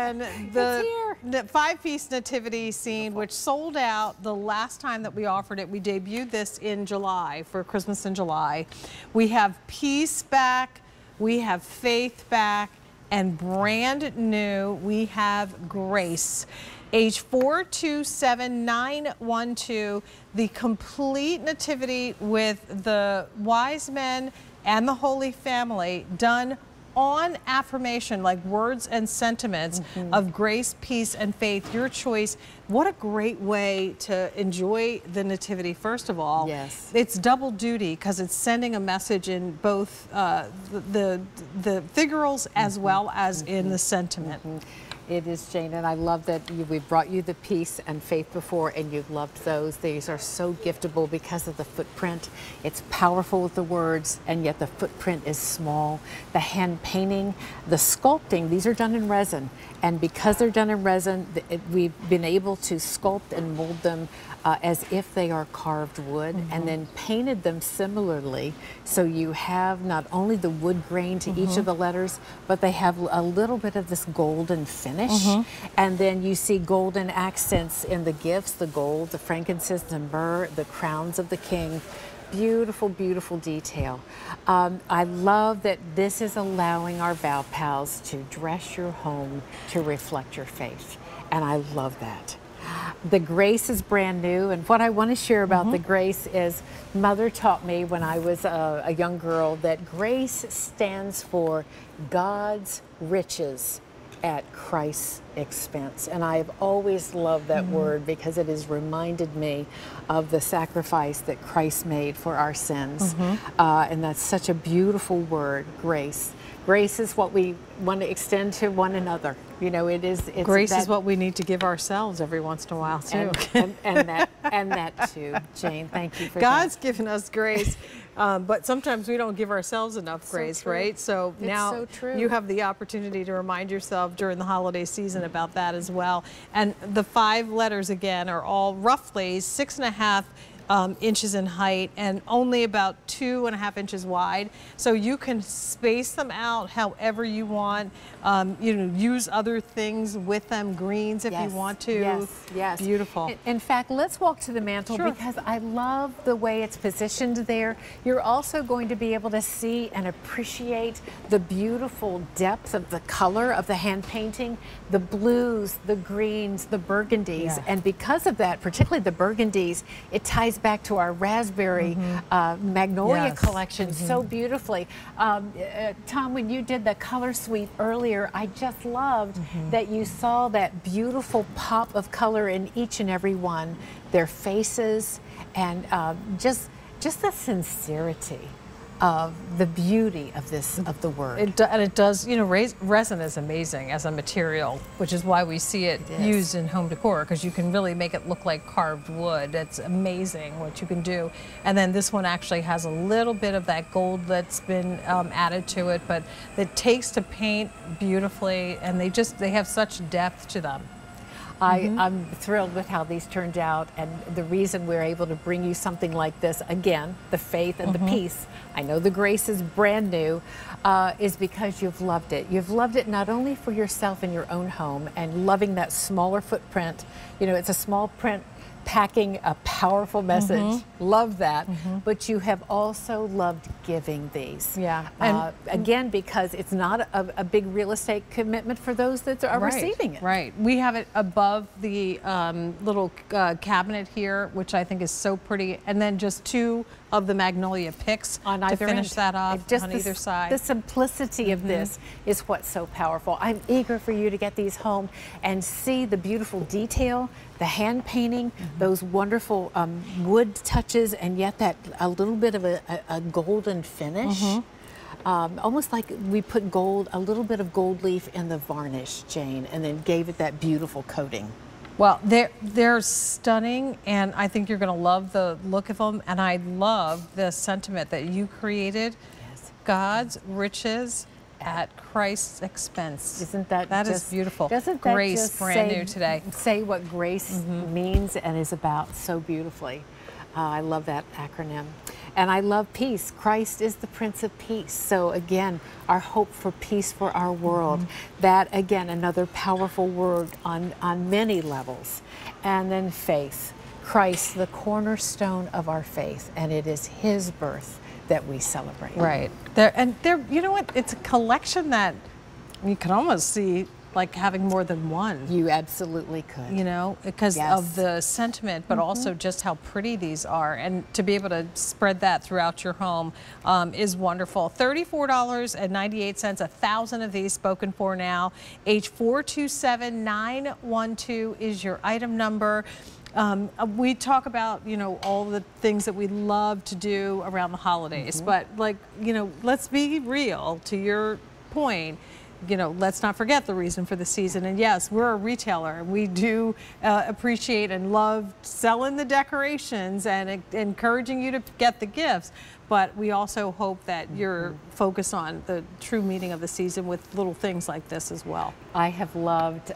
And the five-piece nativity scene, which sold out the last time that we offered it. We debuted this in July for Christmas in July. We have peace back, we have faith back, and brand new, we have grace. Age 427912, the complete nativity with the wise men and the Holy Family done on affirmation, like words and sentiments of grace, peace, and faith. Your choice. What a great way to enjoy the nativity. First of all, yes, it's double duty because it's sending a message in both the figurals as well as in the sentiment. It is, Jane, and I love that we've brought you the peace and faith before, and you've loved those. These are so giftable because of the footprint. It's powerful with the words, and yet the footprint is small. The hand painting, the sculpting, these are done in resin, and because they're done in resin, we've been able to sculpt and mold them as if they are carved wood, and then painted them similarly. So you have not only the wood grain to each of the letters, but they have a little bit of this golden finish. And then you see golden accents in the gifts, the gold, the frankincense and myrrh, the crowns of the king. Beautiful, beautiful detail. I love that this is allowing our vow pals to dress your home to reflect your faith. And I love that. The grace is brand new, and what I want to share about the grace is Mother taught me when I was a young girl that grace stands for God's riches at Christ's expense. And I have always loved that word because it has reminded me of the sacrifice that Christ made for our sins. And that's such a beautiful word, grace. Grace is what we want to extend to one another. You know, it's grace is what we need to give ourselves every once in a while too. And that too, Jane. Thank you for God's given us grace, but sometimes we don't give ourselves enough grace, right? So now you have the opportunity to remind yourself during the holiday season about that as well. And the 5 letters again are all roughly 6.5 inches in height and only about 2.5 inches wide. So you can space them out however you want. You know, use other things with them, greens if you want to. Yes. Beautiful. In fact, let's walk to the mantle because I love the way it's positioned there. You're also going to be able to see and appreciate the beautiful depth of the color of the hand painting, the blues, the greens, the burgundies. And because of that, particularly the burgundies, it ties back to our raspberry magnolia collection so beautifully. Tom, when you did the color sweep earlier, I just loved that you saw that beautiful pop of color in each and every one, their faces, and just the sincerity of the beauty of this, of the word. And it does, you know, resin is amazing as a material, which is why we see it used in home decor, because you can really make it look like carved wood. It's amazing what you can do. And then this one actually has a little bit of that gold that's been added to it, but it takes to paint beautifully, and they have such depth to them. I'm thrilled with how these turned out, and the reason we're able to bring you something like this, again, the faith and the peace, I know the grace is brand new, is because you've loved it. You've loved it not only for yourself in your own home and loving that smaller footprint, you know, it's a small print packing a powerful message. Love that. But you have also loved giving these. And again, because it's not a big real estate commitment for those that are receiving it. We have it above the little cabinet here, which I think is so pretty. And then just 2 of the magnolia picks on to finish that off on either side. The simplicity of this is what's so powerful. I'm eager for you to get these home and see the beautiful detail, the hand painting, those wonderful wood touches, and yet that a little bit of a golden finish. Almost like we put a little bit of gold leaf in the varnish, Jane, and then gave it that beautiful coating. Well, they're stunning, and I think you're going to love the look of them. And I love the sentiment that you created. God's riches at Christ's expense. Isn't that is beautiful? Doesn't that grace just brand new today? Say what grace means and is about so beautifully. I love that acronym. And I love peace. Christ is the Prince of Peace. So again, our hope for peace for our world. That, again, another powerful word on many levels. And then faith. Christ, the cornerstone of our faith, and it is his birth that we celebrate. Right. You know what? It's a collection that you can almost see like having more than one. You absolutely could. You know, because of the sentiment, but also just how pretty these are. And to be able to spread that throughout your home is wonderful. $34.98, 1,000 of these spoken for now. H427912 is your item number. We talk about, you know, all the things that we love to do around the holidays, but like, you know, let's be real. To your point, you know, let's not forget the reason for the season. And yes, we're a retailer. We do appreciate and love selling the decorations and encouraging you to get the gifts. But we also hope that you're focused on the true meaning of the season with little things like this as well. I have loved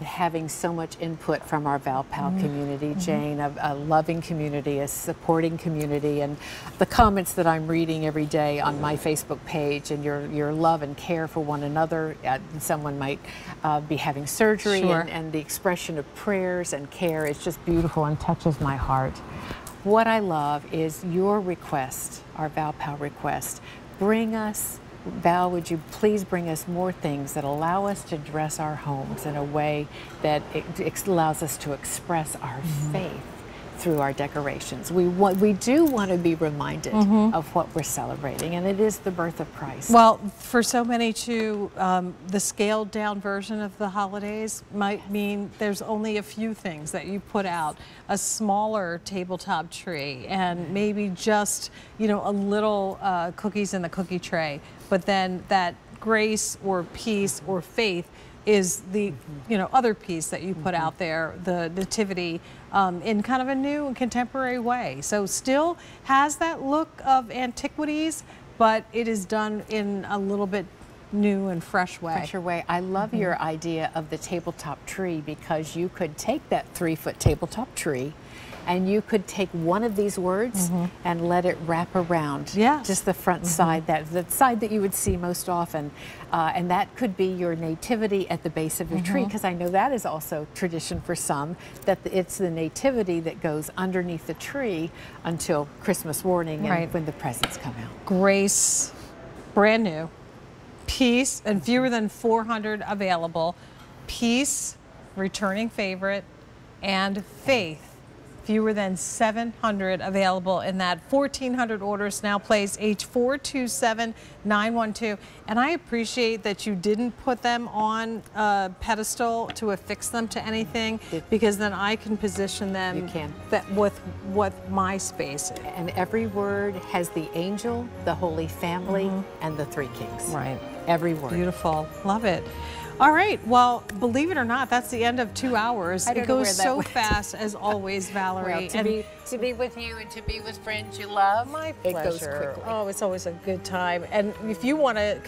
having so much input from our Val Powell community, Jane, a loving community, a supporting community, and the comments that I'm reading every day on my Facebook page, and your love and care for one another. Someone might be having surgery, and the expression of prayers and care is just beautiful and touches my heart. What I love is your request, our Val Powell request. Bring us, Val, would you please bring us more things that allow us to dress our homes in a way that it allows us to express our faith through our decorations. We do want to be reminded of what we're celebrating, and it is the birth of Christ. Well, for so many too, the scaled down version of the holidays might mean there's only a few things that you put out. A smaller tabletop tree, and maybe just, you know, a little cookies in the cookie tray. But then that grace or peace or faith is the, you know, other piece that you put out there, the Nativity, in kind of a new and contemporary way. So still has that look of antiquities, but it is done in a little bit new and fresh way. Fresher way. I love your idea of the tabletop tree, because you could take that 3-foot tabletop tree and you could take one of these words and let it wrap around just the front side, the side that you would see most often. And that could be your nativity at the base of your tree, because I know that is also tradition for some, that it's the nativity that goes underneath the tree until Christmas morning and when the presents come out. Grace, brand new. Peace, and fewer than 400 available. Peace, returning favorite, and faith, fewer than 700 available in that. 1,400 orders now placed, H427912. And I appreciate that you didn't put them on a pedestal to affix them to anything, because then I can position them with my space. And every word has the angel, the Holy Family, and the 3 kings. Right. Every word. Beautiful. Love it. All right. Well, believe it or not, that's the end of 2 hours. It goes so fast, as always, Valerie. Well, to be with you and to be with friends you love, my pleasure. It goes quickly. Oh, it's always a good time. And if you want to